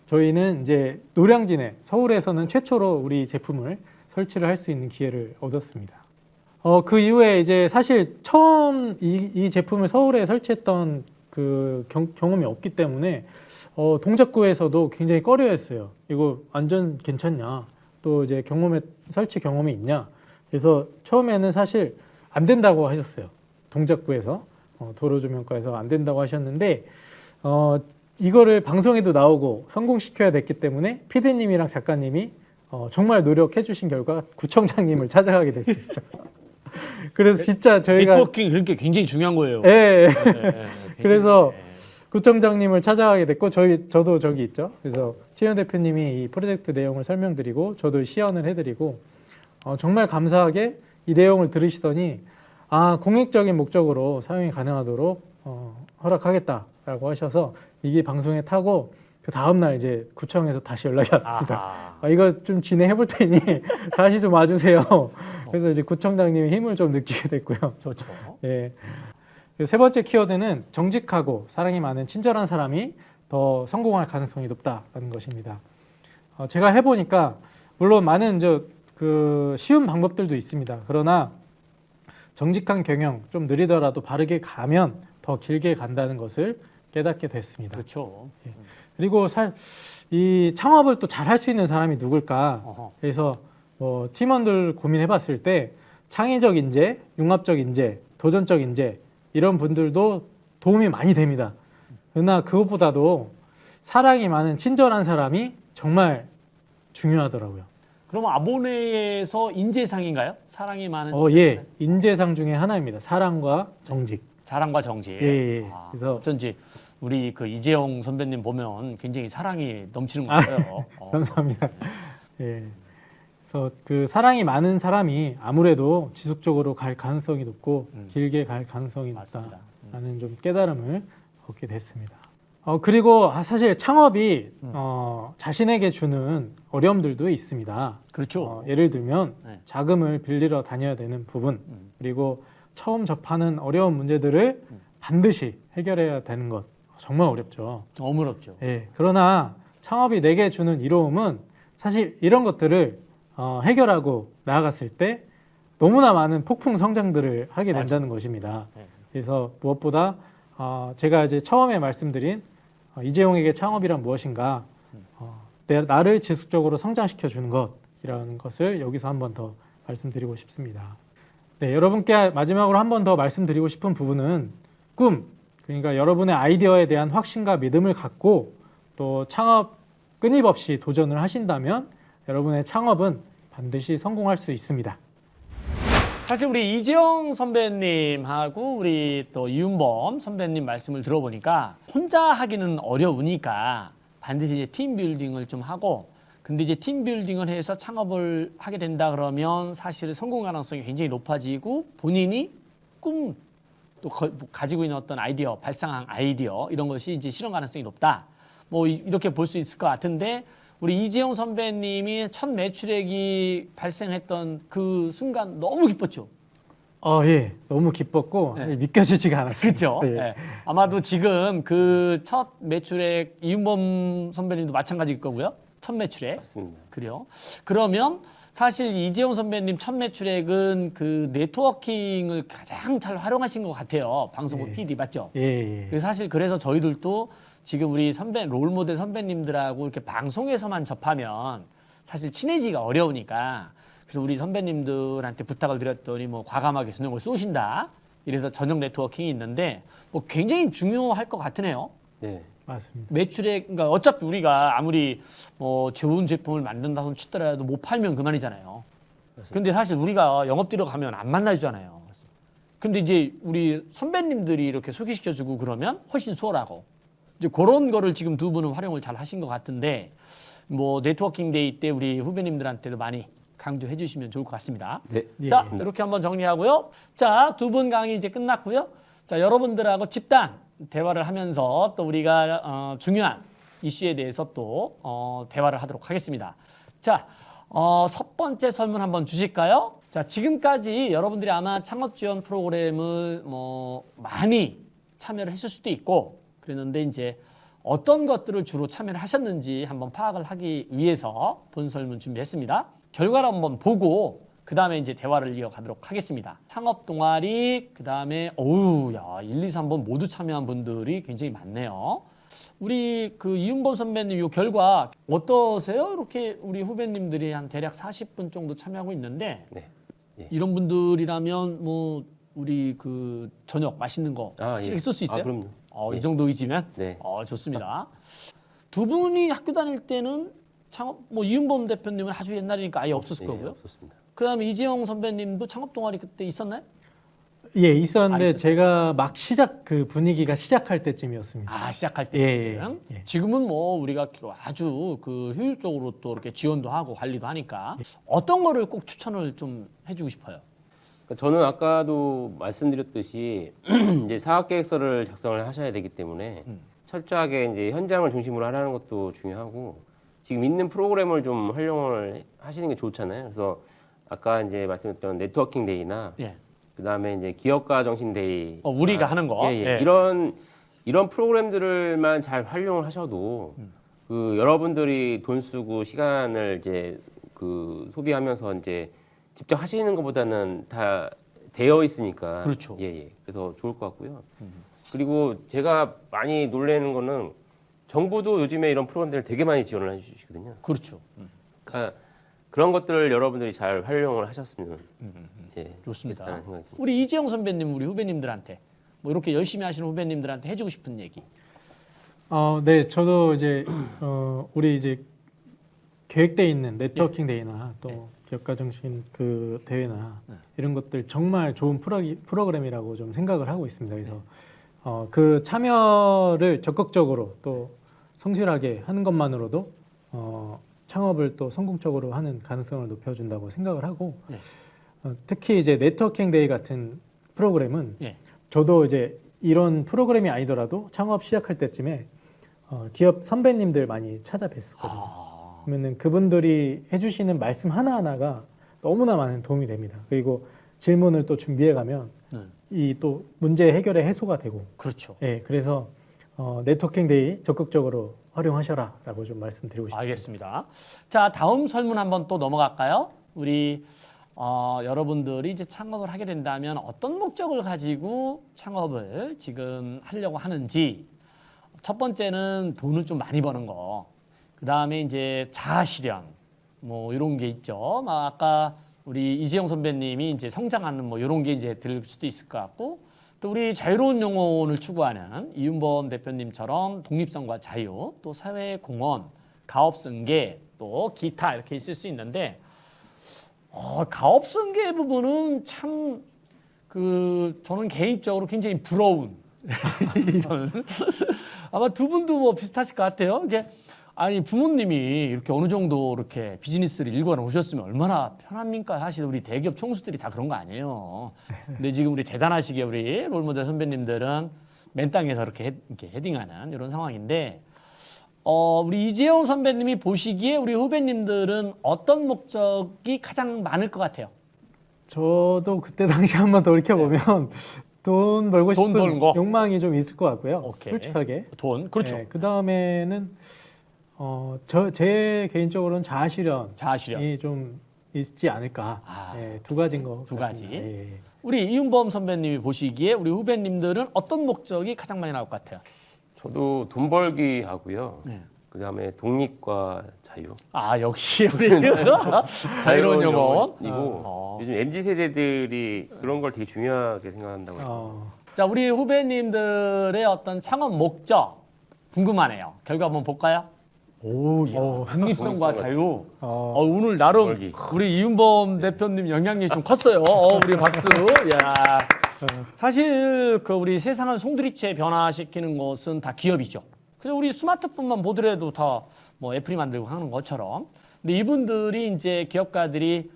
저희는 이제 노량진에 서울에서는 최초로 우리 제품을 설치를 할 수 있는 기회를 얻었습니다. 그 이후에 이제 사실 처음 이 제품을 서울에 설치했던 그 경험이 없기 때문에 동작구에서도 굉장히 꺼려했어요. 이거 완전 괜찮냐? 또 이제 설치 경험이 있냐? 그래서 처음에는 사실 안 된다고 하셨어요. 동작구에서 도로조명과에서 안 된다고 하셨는데 이거를 방송에도 나오고 성공시켜야 됐기 때문에 PD님이랑 작가님이 정말 노력해 주신 결과 구청장님을 찾아가게 됐습니다. 그래서 진짜 저희가 네트워킹 그렇게 굉장히 중요한 거예요. 예. 네, 그래서 구청장님을 찾아가게 됐고 저도 저기 있죠. 그래서 최현 대표님이 이 프로젝트 내용을 설명드리고 저도 시연을 해드리고 정말 감사하게 이 내용을 들으시더니 공익적인 목적으로 사용이 가능하도록 허락하겠다라고 하셔서 이게 방송에 타고 그 다음날 이제 구청에서 다시 연락이 왔습니다. 이거 좀 진행해 볼 테니 다시 좀 와주세요. 그래서 이제 구청장님이 힘을 좀 느끼게 됐고요. 좋죠. 예. 세 번째 키워드는 정직하고 사랑이 많은 친절한 사람이 더 성공할 가능성이 높다는 것입니다. 제가 해보니까 물론 많은 쉬운 방법들도 있습니다. 그러나 정직한 경영 좀 느리더라도 바르게 가면 더 길게 간다는 것을 깨닫게 됐습니다. 그렇죠. 예. 그리고 이 창업을 또 잘 할 수 있는 사람이 누굴까? 어허. 그래서 팀원들 고민해봤을 때 창의적 인재, 융합적 인재, 도전적 인재 이런 분들도 도움이 많이 됩니다. 그러나 그것보다도 사랑이 많은 친절한 사람이 정말 중요하더라고요. 그러면 아보네에서 인재상인가요? 사랑이 많은 예, 인재상 중에 하나입니다. 사랑과 정직. 사랑과 정직. 예. 그래서 어쩐지 우리 그 이재용 선배님 보면 굉장히 사랑이 넘치는 것 같아요. 감사합니다. 예. 그래서 그 사랑이 많은 사람이 아무래도 지속적으로 갈 가능성이 높고 길게 갈 가능성이 맞습니다. 높다라는 좀 깨달음을 얻게 됐습니다. 그리고 사실 창업이 자신에게 주는 어려움들도 있습니다. 그렇죠. 예를 들면 네. 자금을 빌리러 다녀야 되는 부분, 그리고 처음 접하는 어려운 문제들을 반드시 해결해야 되는 것 정말 어렵죠. 너무 어렵죠. 예. 그러나 창업이 내게 주는 이로움은 사실 이런 것들을 해결하고 나아갔을 때 너무나 많은 폭풍 성장들을 하게 된다는 것입니다. 네. 그래서 무엇보다 제가 이제 처음에 말씀드린 이재용에게 창업이란 무엇인가, 나를 지속적으로 성장시켜 주는 것이라는 것을 여기서 한 번 더 말씀드리고 싶습니다. 네, 여러분께 마지막으로 한 번 더 말씀드리고 싶은 부분은 그러니까 여러분의 아이디어에 대한 확신과 믿음을 갖고 또 창업 끊임없이 도전을 하신다면 여러분의 창업은 반드시 성공할 수 있습니다. 사실 우리 이재용 선배님하고 우리 또 이윤범 선배님 말씀을 들어보니까 혼자 하기는 어려우니까 반드시 이제 팀 빌딩을 좀 하고, 근데 이제 팀 빌딩을 해서 창업을 하게 된다 그러면 사실 성공 가능성이 굉장히 높아지고 본인이 또 가지고 있는 어떤 아이디어, 발상한 아이디어 이런 것이 이제 실현 가능성이 높다. 뭐 이렇게 볼 수 있을 것 같은데, 우리 이재용 선배님이 첫 매출액이 발생했던 그 순간 너무 기뻤죠. 예, 너무 기뻤고 네. 믿겨지지가 않았어요. 그렇죠. 예. 네. 아마도 지금 그 첫 매출액 이윤범 선배님도 마찬가지일 거고요. 첫 매출액. 맞습니다. 그래요. 그러면 사실 이재용 선배님 첫 매출액은 그 네트워킹을 가장 잘 활용하신 것 같아요. 방송국 예. PD 맞죠? 예. 그래서 저희들도 지금 우리 롤모델 선배님들하고 이렇게 방송에서만 접하면 사실 친해지기가 어려우니까, 그래서 우리 선배님들한테 부탁을 드렸더니 뭐 과감하게 전용을 쏘신다. 이래서 전용 네트워킹이 있는데 뭐 굉장히 중요할 것 같으네요. 네. 맞습니다. 매출액, 그러니까 어차피 우리가 아무리 뭐 좋은 제품을 만든다 손 치더라도 못 팔면 그만이잖아요. 근데 사실 우리가 영업 들어가면 안 만나주잖아요. 근데 이제 우리 선배님들이 이렇게 소개시켜주고 그러면 훨씬 수월하고, 이제 그런 거를 지금 두 분은 활용을 잘 하신 것 같은데, 뭐 네트워킹 데이 때 우리 후배님들한테도 많이 강조해 주시면 좋을 것 같습니다. 네. 자, 이렇게 한번 정리하고요. 자, 두 분 강의 이제 끝났고요. 자, 여러분들하고 집단 대화를 하면서 또 우리가 중요한 이슈에 대해서 또 대화를 하도록 하겠습니다. 자, 첫 번째 설문 한번 주실까요? 자, 지금까지 여러분들이 아마 창업 지원 프로그램을 뭐 많이 참여를 했을 수도 있고 그랬는데 이제 어떤 것들을 주로 참여를 하셨는지 한번 파악을 하기 위해서 본 설문 준비했습니다. 결과를 한번 보고 그 다음에 이제 대화를 이어가도록 하겠습니다. 창업 동아리, 그 다음에 어우, 야, 1, 2, 3번 모두 참여한 분들이 굉장히 많네요. 우리 그 이윤범 선배님 이 결과 어떠세요? 이렇게 우리 후배님들이 한 대략 40분 정도 참여하고 있는데 네. 예. 이런 분들이라면 뭐 우리 그 저녁 맛있는 거 아, 확실히 예. 쏠 수 있어요? 아, 그럼요. 이 정도 의지면? 네. 좋습니다. 두 분이 학교 다닐 때는 창업, 뭐 이윤범 대표님은 아주 옛날이니까 아예 없었을 예, 거고요. 없었습니다. 그다음에 이재영 선배님도 창업 동아리 그때 있었나요? 예, 있었는데 있었어요? 제가 막 그 분위기가 시작할 때쯤이었습니다. 시작할 때. 예, 예. 지금은 뭐 우리가 아주 그 효율적으로 또 이렇게 지원도 하고 관리도 하니까 어떤 거를 꼭 추천을 좀 해주고 싶어요. 그러니까 저는 아까도 말씀드렸듯이 이제 사업계획서를 작성을 하셔야 되기 때문에 철저하게 이제 현장을 중심으로 하라는 것도 중요하고 지금 있는 프로그램을 좀 활용을 하시는 게 좋잖아요. 그래서 아까 이제 말씀드렸던 네트워킹 데이나 예. 그다음에 이제 기업가 정신 데이 우리가 하는 거. 예, 예. 예. 이런 프로그램들만 잘 활용을 하셔도 그 여러분들이 돈 쓰고 시간을 이제 그 소비하면서 이제 직접 하시는 것보다는 다 되어 있으니까 그렇죠. 예, 예. 그래서 좋을 것 같고요. 그리고 제가 많이 놀라는 거는 정부도 요즘에 이런 프로그램들을 되게 많이 지원을 해주시거든요. 그렇죠. 그러니까 그런 것들을 여러분들이 잘 활용을 하셨으면 예, 좋습니다. 좋겠다는 생각이 듭니다. 우리 이재영 선배님, 우리 후배님들한테 뭐 이렇게 열심히 하시는 후배님들한테 해주고 싶은 얘기. 네, 저도 이제 우리 이제 계획돼 있는 네트워킹 데이나 또 기업가 정신 그 대회나 이런 것들 정말 좋은 프로그램이라고 좀 생각을 하고 있습니다. 그래서 그 참여를 적극적으로 또 성실하게 하는 것만으로도 창업을 또 성공적으로 하는 가능성을 높여준다고 생각을 하고 특히 이제 네트워킹 데이 같은 프로그램은 예. 저도 이제 이런 프로그램이 아니더라도 창업 시작할 때쯤에 기업 선배님들 많이 찾아뵀었거든요. 그러면은 그분들이 해주시는 말씀 하나하나가 너무나 많은 도움이 됩니다. 그리고 질문을 또 준비해 가면 이 또 문제 해결의 해소가 되고. 그렇죠. 예, 그래서 네트워킹 데이 적극적으로 활용하셔라라고 좀 말씀드리고 싶습니다. 알겠습니다. 자, 다음 설문 한번 또 넘어갈까요? 우리 여러분들이 이제 창업을 하게 된다면 어떤 목적을 가지고 창업을 지금 하려고 하는지. 첫 번째는 돈을 좀 많이 버는 거. 그 다음에 이제 자아실현 뭐 이런 게 있죠. 막 아까 우리 이재영 선배님이 이제 성장하는 뭐 이런 게 이제 들 수도 있을 것 같고 또 우리 자유로운 영혼을 추구하는 이윤범 대표님처럼 독립성과 자유, 또 사회 공헌, 가업 승계, 또 기타 이렇게 있을 수 있는데 가업 승계 부분은 참 그 저는 개인적으로 굉장히 부러운 이런 아마 두 분도 뭐 비슷하실 것 같아요. 이게 아니 부모님이 이렇게 어느 정도 이렇게 비즈니스를 일궈 놓으셨으면 얼마나 편합니까? 사실 우리 대기업 총수들이 다 그런 거 아니에요. 근데 지금 우리 대단하시게 우리 롤모델 선배님들은 맨 땅에서 이렇게 헤딩하는 이런 상황인데 우리 이재용 선배님이 보시기에 우리 후배님들은 어떤 목적이 가장 많을 것 같아요? 저도 그때 당시 한번 돌이켜 보면 돈 벌고 돈 싶은 버는 거? 욕망이 좀 있을 것 같고요. 오케이. 솔직하게. 돈, 그렇죠. 그 다음에는 제 개인적으로는 자아실현이 자아실현. 좀 있지 않을까. 두 가지인 거. 두 가지. 같습니다. 예. 우리 이윤범 선배님이 보시기에 우리 후배님들은 어떤 목적이 가장 많이 나올 것 같아요? 저도 돈 벌기 하고요. 네. 그다음에 독립과 자유. 역시 우리 자유로운 영혼. 이고 요즘 MZ 세대들이 그런 걸 되게 중요하게 생각한다고 해요. 자, 우리 후배님들의 어떤 창업 목적 궁금하네요. 결과 한번 볼까요? 독립성과 자유. 오늘 나름 벌기. 우리 이윤범 대표님 영향력이 좀 컸어요. 우리 박수. 야. 사실 그 우리 세상을 송두리째 변화시키는 것은 다 기업이죠. 그래서 우리 스마트폰만 보더라도 다 뭐 애플이 만들고 하는 것처럼. 근데 이분들이 이제 기업가들이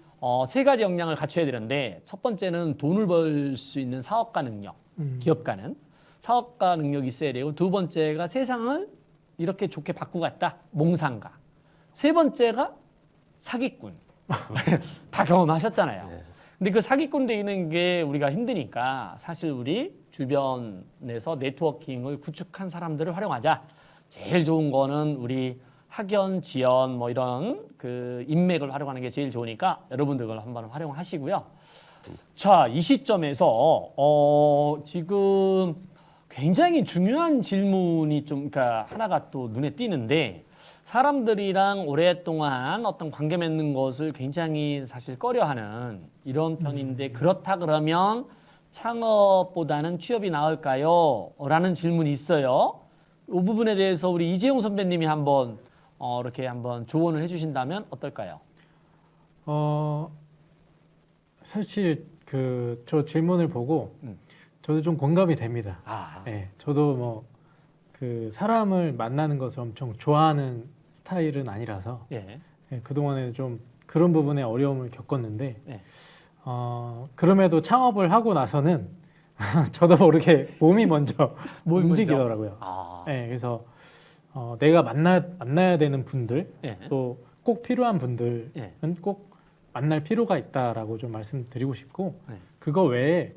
세 가지 역량을 갖춰야 되는데 첫 번째는 돈을 벌 수 있는 사업가 능력. 기업가는 사업가 능력이 있어야 되고 두 번째가 세상을 이렇게 좋게 바꾸고 갔다. 몽상가. 세 번째가 사기꾼. 다 경험하셨잖아요. 근데 그 사기꾼 되는 게 우리가 힘드니까 사실 우리 주변에서 네트워킹을 구축한 사람들을 활용하자. 제일 좋은 거는 우리 학연, 지연 뭐 이런 그 인맥을 활용하는 게 제일 좋으니까 여러분들 그걸 한번 활용하시고요. 자, 이 시점에서 지금 굉장히 중요한 질문이 좀 그러니까 하나가 또 눈에 띄는데 사람들이랑 오랫동안 어떤 관계 맺는 것을 굉장히 사실 꺼려하는 이런 편인데 그렇다 그러면 창업보다는 취업이 나을까요? 라는 질문이 있어요. 이 부분에 대해서 우리 이재용 선배님이 한번 이렇게 한번 조언을 해주신다면 어떨까요? 사실 저 질문을 보고 저도 좀 공감이 됩니다. 네, 저도 뭐 사람을 만나는 것을 엄청 좋아하는 스타일은 아니라서 예. 그동안에 좀 그런 부분에 어려움을 겪었는데 예. 그럼에도 창업을 하고 나서는 저도 모르게 몸이 먼저 뭘 움직이더라고요. 네, 그래서 내가 만나야 되는 분들 예. 또 꼭 필요한 분들은 예. 꼭 만날 필요가 있다라고 좀 말씀드리고 싶고 네. 그거 외에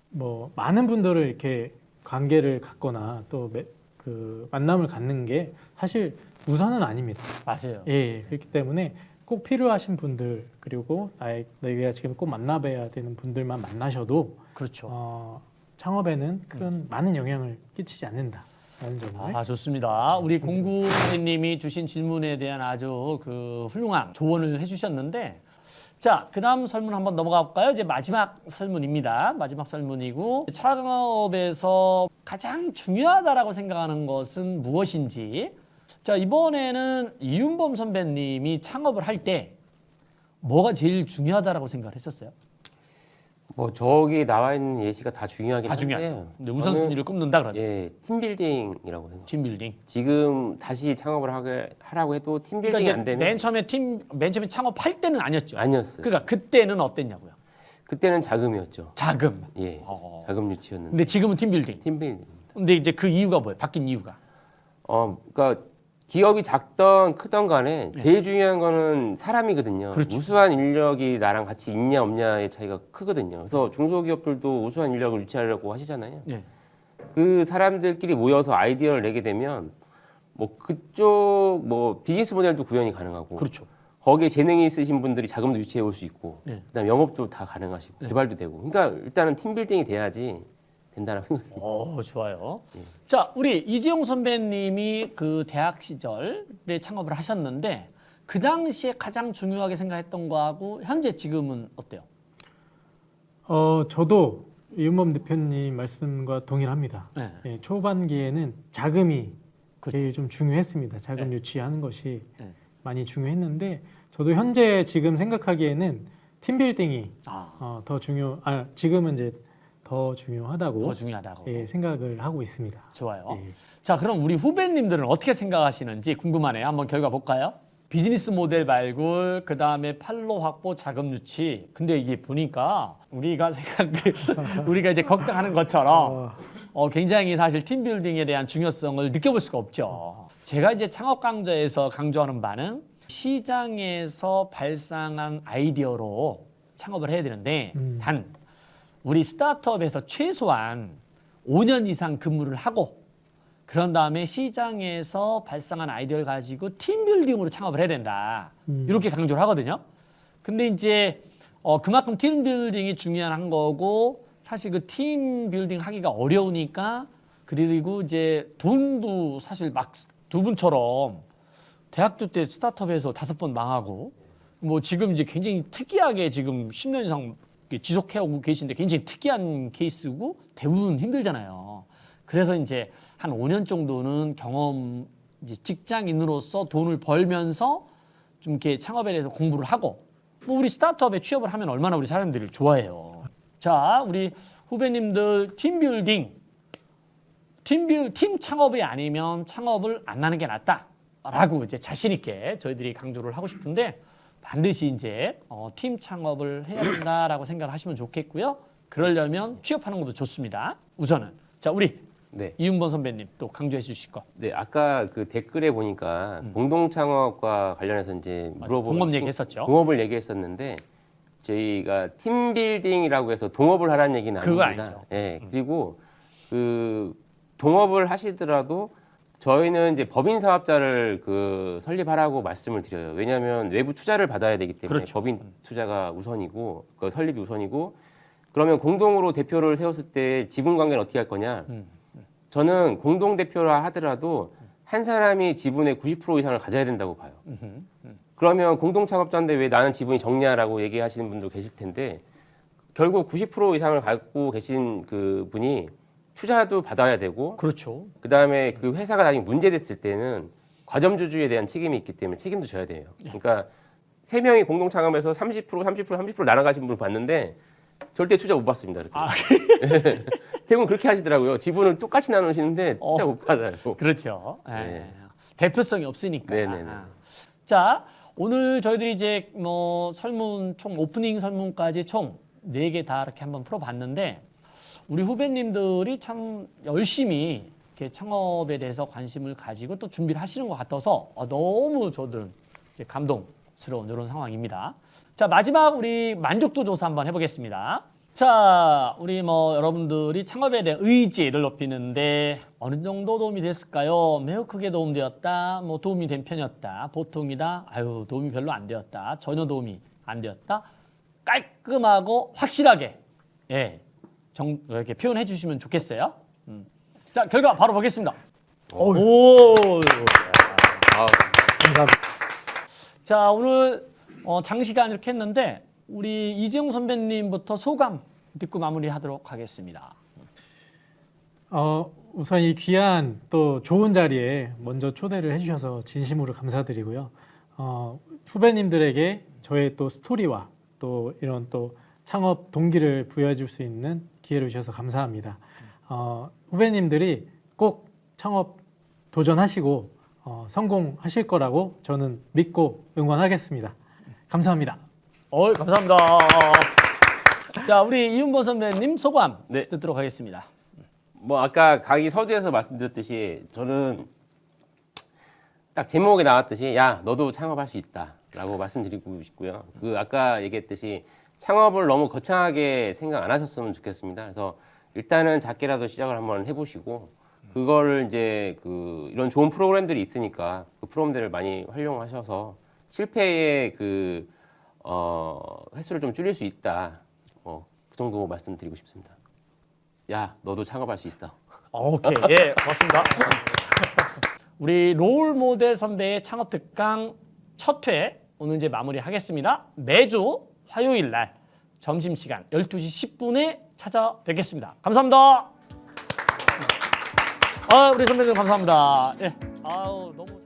뭐 많은 분들을 이렇게 관계를 갖거나 또 만남을 갖는 게 사실 우선은 아닙니다. 맞아요. 예, 그렇기 때문에 꼭 필요하신 분들 그리고 내가 지금 꼭 만나봐야 되는 분들만 만나셔도 그렇죠. 창업에는 많은 영향을 끼치지 않는다라는 점을 좋습니다. 우리 공구님이 주신 질문에 대한 아주 훌륭한 조언을 해주셨는데, 자, 그다음 설문 한번 넘어가 볼까요? 이제 마지막 설문입니다. 마지막 설문이고 창업에서 가장 중요하다라고 생각하는 것은 무엇인지. 자, 이번에는 이윤범 선배님이 창업을 할 때 뭐가 제일 중요하다라고 생각을 했었어요? 뭐 저기 나와 있는 예시가 다 중요하긴 다 한데 중요하죠. 근데 우선순위를 꼽는다 그러면 예, 팀빌딩이라고 생각해요. 팀빌딩. 지금 다시 창업을 하라고 해도 팀빌딩이 그러니까 안 이제 되면 맨 처음에 창업할 때는 아니었죠. 아니었어요. 그러니까 그때는 어땠냐고요? 그때는 자금이었죠. 자금. 예, 자금 유치였는데 근데 지금은 팀빌딩. 팀빌딩. 근데 이제 그 이유가 뭐예요? 바뀐 이유가. 그러니까 기업이 작던 크던 간에 제일 중요한 거는 사람이거든요. 그렇죠. 우수한 인력이 나랑 같이 있냐 없냐의 차이가 크거든요. 그래서 중소기업들도 우수한 인력을 유치하려고 하시잖아요. 예. 그 사람들끼리 모여서 아이디어를 내게 되면 뭐 그쪽 뭐 비즈니스 모델도 구현이 가능하고 그렇죠. 거기에 재능이 있으신 분들이 자금도 유치해 올 수 있고 예. 그다음 영업도 다 가능하시고 개발도 되고 그러니까 일단은 팀빌딩이 돼야지 된다는 생각입니다. 좋아요. 자, 우리 이지용 선배님이 그 대학 시절에 창업을 하셨는데 그 당시에 가장 중요하게 생각했던 거하고 현재 지금은 어때요? 저도 이윤범 대표님 말씀과 동일합니다. 네. 예, 초반기에는 자금이 그렇죠. 제일 좀 중요했습니다. 자금 유치하는 것이 네. 많이 중요했는데 저도 현재 지금 생각하기에는 팀빌딩이 지금은 이제 더 중요하다고 더 중요하다고. 예, 생각을 하고 있습니다. 좋아요. 예. 자, 그럼 우리 후배님들은 어떻게 생각하시는지 궁금하네요. 한번 결과 볼까요? 비즈니스 모델 발굴, 그 다음에 판로 확보, 자금 유치. 근데 이게 보니까 우리가 이제 걱정하는 것처럼 굉장히 사실 팀빌딩에 대한 중요성을 느껴볼 수가 없죠. 제가 이제 창업 강좌에서 강조하는 바는 시장에서 발상한 아이디어로 창업을 해야 되는데 단 우리 스타트업에서 최소한 5년 이상 근무를 하고 그런 다음에 시장에서 발상한 아이디어를 가지고 팀빌딩으로 창업을 해야 된다. 이렇게 강조를 하거든요. 근데 이제 그만큼 팀빌딩이 중요한 거고 사실 그 팀빌딩 하기가 어려우니까 그리고 이제 돈도 사실 막 두 분처럼 대학교 때 스타트업에서 5번 망하고 뭐 지금 이제 굉장히 특이하게 지금 10년 이상 지속해오고 계신데 굉장히 특이한 케이스고 대부분 힘들잖아요. 그래서 이제 한 5년 정도는 경험 이제 직장인으로서 돈을 벌면서 좀 이렇게 창업에 대해서 공부를 하고 뭐 우리 스타트업에 취업을 하면 얼마나 우리 사람들이 좋아해요. 자, 우리 후배님들 팀 창업이 아니면 창업을 안 하는 게 낫다라고 이제 자신 있게 저희들이 강조를 하고 싶은데 반드시 이제 팀 창업을 해야 된다라고 생각을 하시면 좋겠고요. 그러려면 취업하는 것도 좋습니다. 우선은 자 우리 네. 이윤범 선배님 또 강조해 주실 거. 네, 아까 그 댓글에 보니까 공동 창업과 관련해서 이제 물어보고 동업 얘기했었죠. 동업을 얘기했었는데 저희가 팀빌딩이라고 해서 동업을 하라는 얘기는 그거 아닙니다. 아니죠. 예. 그리고 그 동업을 하시더라도 저희는 이제 법인 사업자를 그 설립하라고 말씀을 드려요. 왜냐하면 외부 투자를 받아야 되기 때문에 그렇죠. 법인 투자가 우선이고 그 설립이 우선이고 그러면 공동으로 대표를 세웠을 때 지분 관계는 어떻게 할 거냐? 저는 공동 대표라 하더라도 한 사람이 지분의 90% 이상을 가져야 된다고 봐요. 그러면 공동 창업자인데 왜 나는 지분이 적냐라고 얘기하시는 분도 계실 텐데 결국 90% 이상을 갖고 계신 그 분이 투자도 받아야 되고 그렇죠. 그다음에 그 회사가 나중에 문제됐을 때는 과점주주에 대한 책임이 있기 때문에 책임도 져야 돼요. 그러니까 세 명이 공동 창업해서 30% 나눠가신 분을 봤는데 절대 투자 못 받습니다. 이렇게. 대부분 그렇게 하시더라고요. 지분을 똑같이 나누시는데 투자 못 받아요. 그렇죠. 네. 대표성이 없으니까. 네네네. 자, 오늘 저희들이 이제 뭐 설문 총 오프닝 설문까지 총 4개 다 이렇게 한번 풀어봤는데 우리 후배님들이 참 열심히 이렇게 창업에 대해서 관심을 가지고 또 준비를 하시는 것 같아서 너무 저들은 이제 감동스러운 이런 상황입니다. 자, 마지막 우리 만족도 조사 한번 해보겠습니다. 자, 우리 뭐 여러분들이 창업에 대한 의지를 높이는데 어느 정도 도움이 됐을까요? 매우 크게 도움되었다. 뭐 도움이 된 편이었다. 보통이다. 아유, 도움이 별로 안 되었다. 전혀 도움이 안 되었다. 깔끔하고 확실하게 이렇게 표현해 주시면 좋겠어요. 자, 결과 바로 보겠습니다. 오. 감사합니다. 자, 오늘 장시간 이렇게 했는데 우리 이재용 선배님부터 소감 듣고 마무리하도록 하겠습니다. 우선 이 귀한 또 좋은 자리에 먼저 초대를 해주셔서 진심으로 감사드리고요. 후배님들에게 저의 또 스토리와 또 이런 또 창업 동기를 부여해 줄 수 있는 기회를 주셔서 감사합니다. 후배님들이 꼭 창업 도전하시고 성공하실 거라고 저는 믿고 응원하겠습니다. 감사합니다. 감사합니다. 자, 우리 이윤보 선배님 소감 네. 듣도록 하겠습니다. 뭐 아까 강의 서두에서 말씀드렸듯이 저는 딱 제목에 나왔듯이 야 너도 창업할 수 있다라고 말씀드리고 싶고요. 그 아까 얘기했듯이 창업을 너무 거창하게 생각 안 하셨으면 좋겠습니다. 그래서 일단은 작게라도 시작을 한번 해보시고 그거를 이제 그 이런 좋은 프로그램들이 있으니까 그 프로그램들을 많이 활용하셔서 실패의 그 횟수를 좀 줄일 수 있다. 그 정도 말씀드리고 싶습니다. 야, 너도 창업할 수 있어. 오케이, 예, 고맙습니다. 우리 롤 모델 선배의 창업 특강 첫 회 오늘 이제 마무리하겠습니다. 매주 화요일 날 점심시간 12시 10분에 찾아뵙겠습니다. 감사합니다. 우리 선배님 감사합니다. 예, 너무